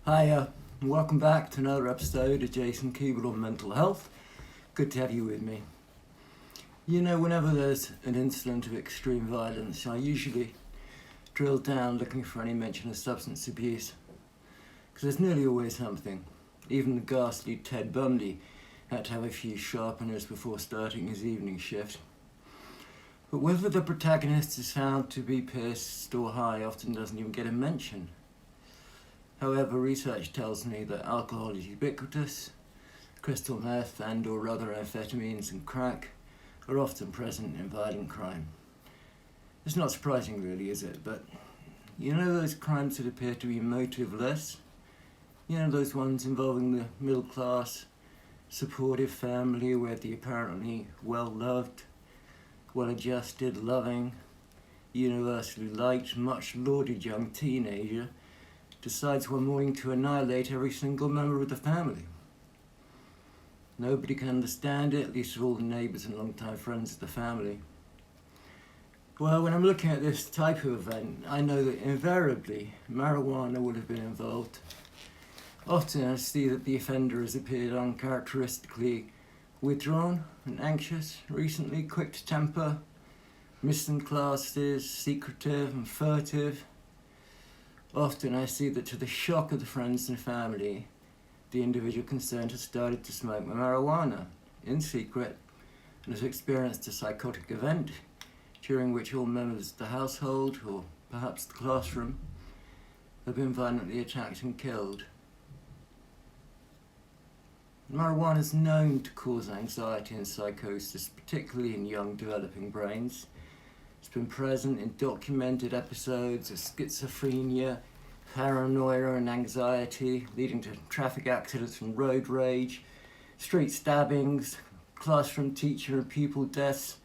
Hi, welcome back to another episode of Jason Keeble on Mental Health. Good to have you with me. You know, whenever there's an incident of extreme violence, I usually drill down looking for any mention of substance abuse, because there's nearly always something. Even the ghastly Ted Bundy had to have a few sharpeners before starting his evening shift. But whether the protagonist is found to be pissed or high often doesn't even get a mention. However, research tells me that alcohol is ubiquitous. Crystal meth and or other amphetamines and crack are often present in violent crime. It's not surprising really, is it? But you know those crimes that appear to be motiveless? You know those ones involving the middle class, supportive family where the apparently well-loved, well-adjusted, loving, universally liked, much lauded young teenager decides one morning to annihilate every single member of the family. Nobody can understand it, at least all the neighbours and long-time friends of the family. Well, when I'm looking at this type of event, I know that invariably marijuana would have been involved. Often I see that the offender has appeared uncharacteristically withdrawn and anxious, recently quick to temper, missing classes, secretive and furtive. Often I see that to the shock of the friends and family, the individual concerned has started to smoke marijuana in secret and has experienced a psychotic event during which all members of the household, or perhaps the classroom, have been violently attacked and killed. Marijuana is known to cause anxiety and psychosis, particularly in young developing brains. It's been present in documented episodes of schizophrenia, paranoia and anxiety, leading to traffic accidents and road rage, street stabbings, classroom teacher and pupil deaths,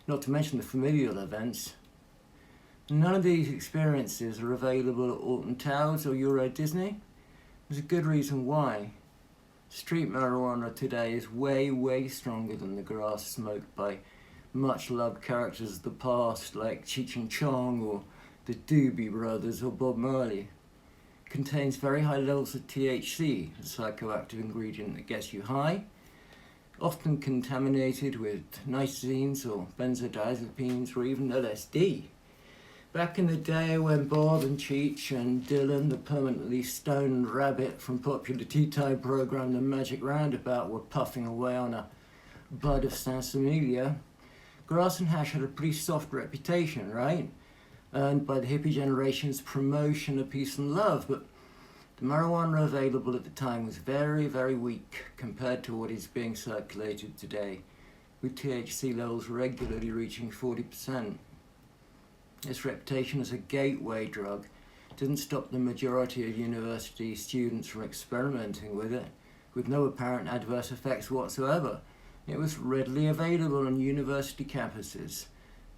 not to mention the familial events. None of these experiences are available at Alton Towers or Euro Disney. There's a good reason why. Street marijuana today is way stronger than the grass smoked by much-loved characters of the past like Cheech and Chong or the Doobie Brothers or Bob Marley. It contains very high levels of THC, a psychoactive ingredient that gets you high, often contaminated with nicotines or benzodiazepines or even LSD. Back in the day when Bob and Cheech and Dylan, the permanently stoned rabbit from popular tea time program The Magic Roundabout, were puffing away on a bud of Sansamilia, grass and hash had a pretty soft reputation, right? Earned by the hippie generation's promotion of peace and love, but the marijuana available at the time was very weak compared to what is being circulated today, with THC levels regularly reaching 40%. Its reputation as a gateway drug didn't stop the majority of university students from experimenting with it, with no apparent adverse effects whatsoever. It was readily available on university campuses.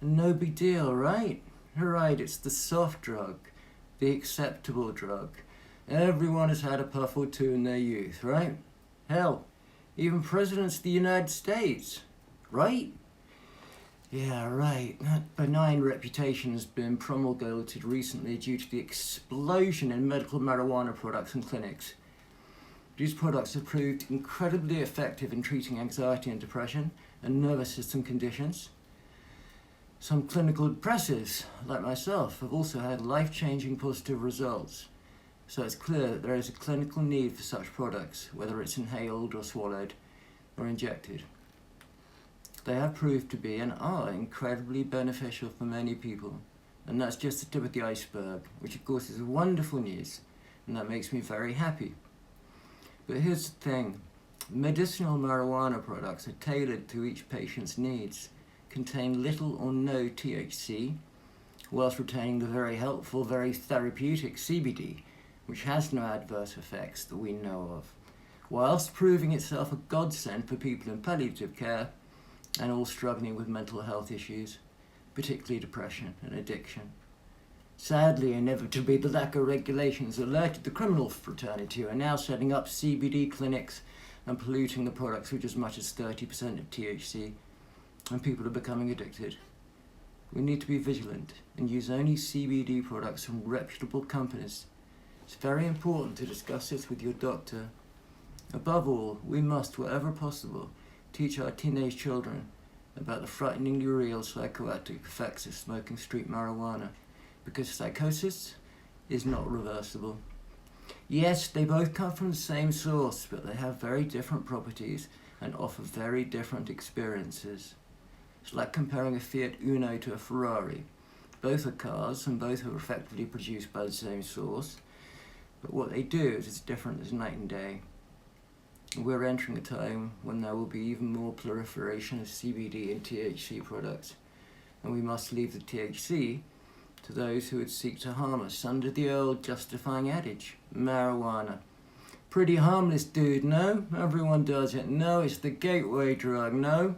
And no big deal, right? Right, it's the soft drug, the acceptable drug. Everyone has had a puff or two in their youth, right? Hell, even presidents of the United States, right? Yeah, right. That benign reputation has been promulgated recently due to the explosion in medical marijuana products and clinics. These products have proved incredibly effective in treating anxiety and depression and nervous system conditions. Some clinical depressives, like myself, have also had life-changing positive results. So it's clear that there is a clinical need for such products, whether it's inhaled or swallowed or injected. They have proved to be and are incredibly beneficial for many people. And that's just the tip of the iceberg, which of course is wonderful news, and that makes me very happy. But here's the thing, medicinal marijuana products are tailored to each patient's needs, contain little or no THC, whilst retaining the very helpful, very therapeutic CBD, which has no adverse effects that we know of, whilst proving itself a godsend for people in palliative care and all struggling with mental health issues, particularly depression and addiction. Sadly, inevitably, the lack of regulations alerted the criminal fraternity, who are now setting up CBD clinics and polluting the products with as much as 30% of THC, and people are becoming addicted. We need to be vigilant and use only CBD products from reputable companies It's very important to discuss this with your doctor. Above all, we must, wherever possible, teach our teenage children about the frighteningly real psychoactive effects of smoking street marijuana, because psychosis is not reversible. Yes, they both come from the same source, but they have very different properties and offer very different experiences. It's like comparing a Fiat Uno to a Ferrari. Both are cars and both are effectively produced by the same source, but what they do is as different as night and day. We're entering a time when there will be even more proliferation of CBD and THC products, and we must leave the THC to those who would seek to harm us under the old justifying adage, marijuana. Pretty harmless, dude, no? Everyone does it. No, it's the gateway drug, no?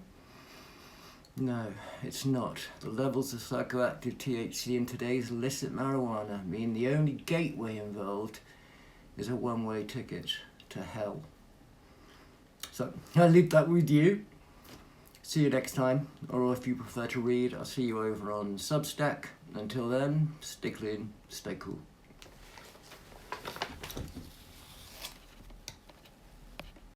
No, it's not. The levels of psychoactive THC in today's illicit marijuana mean the only gateway involved is a one-way ticket to hell. So, I'll leave that with you. See you next time, or if you prefer to read, I'll see you over on Substack. Until then, stay clean, stay cool.